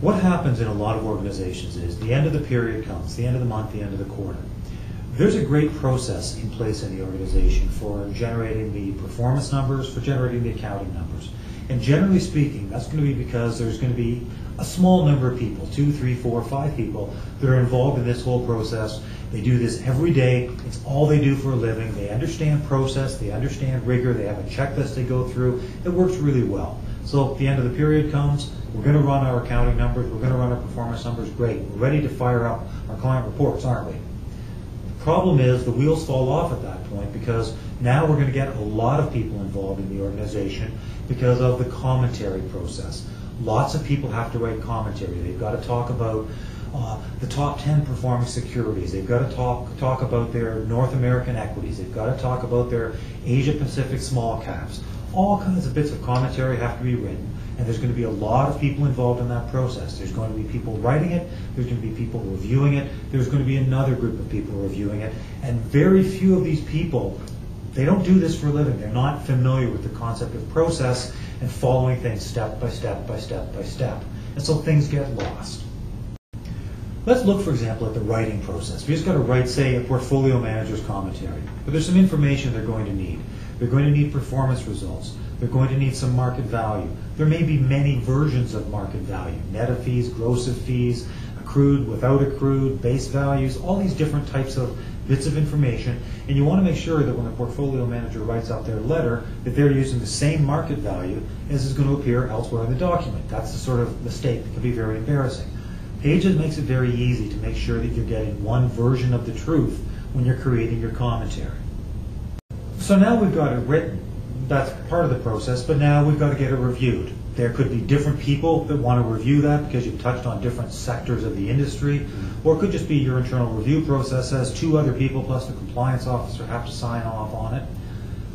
What happens in a lot of organizations is the end of the period comes, the end of the month, the end of the quarter. There's a great process in place in the organization for generating the performance numbers, for generating the accounting numbers. And generally speaking, that's going to be because there's going to be a small number of people, 2, 3, 4, 5 people, that are involved in this whole process. They do this every day. It's all they do for a living. They understand process. They understand rigor. They have a checklist they go through. It works really well. So at the end of the period comes, we're going to run our accounting numbers. We're going to run our performance numbers. Great. We're ready to fire up our client reports, aren't we? The problem is the wheels fall off at that point because now we're going to get a lot of people involved in the organization because of the commentary process. Lots of people have to write commentary. They've got to talk about the top 10 performing securities. They've got to talk about their North American equities. They've got to talk about their Asia Pacific small caps. All kinds of bits of commentary have to be written, and there's going to be a lot of people involved in that process. There's going to be people writing it, there's going to be people reviewing it, there's going to be another group of people reviewing it, and very few of these people, they don't do this for a living. They're not familiar with the concept of process and following things step by step by step by step. And so things get lost. Let's look, for example, at the writing process. We just got to write, say, a portfolio manager's commentary. But there's some information they're going to need. They're going to need performance results. They're going to need some market value. There may be many versions of market value. Net of fees, gross of fees, accrued, without accrued, base values, all these different types of bits of information. And you want to make sure that when the portfolio manager writes out their letter, that they're using the same market value as is going to appear elsewhere in the document. That's the sort of mistake that can be very embarrassing. Pages makes it very easy to make sure that you're getting one version of the truth when you're creating your commentary. So now we've got it written. That's part of the process, but now we've got to get it reviewed. There could be different people that want to review that because you've touched on different sectors of the industry, or it could just be your internal review process says 2 other people plus the compliance officer have to sign off on it.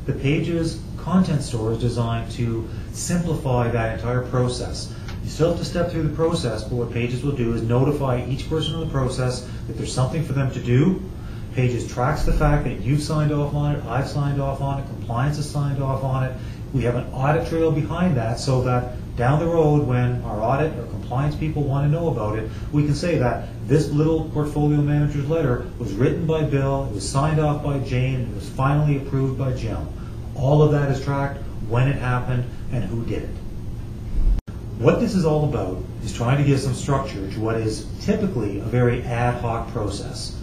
The Pages content store is designed to simplify that entire process. You still have to step through the process, but what Pages will do is notify each person in the process that there's something for them to do. Pages tracks the fact that you've signed off on it, I've signed off on it, compliance has signed off on it. We have an audit trail behind that so that down the road when our audit or compliance people want to know about it, we can say that this little portfolio manager's letter was written by Bill, it was signed off by Jane, it was finally approved by Jim. All of that is tracked, when it happened, and who did it. What this is all about is trying to give some structure to what is typically a very ad hoc process.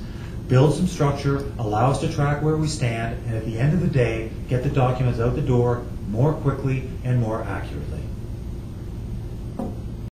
Build some structure, allow us to track where we stand, and at the end of the day, get the documents out the door more quickly and more accurately.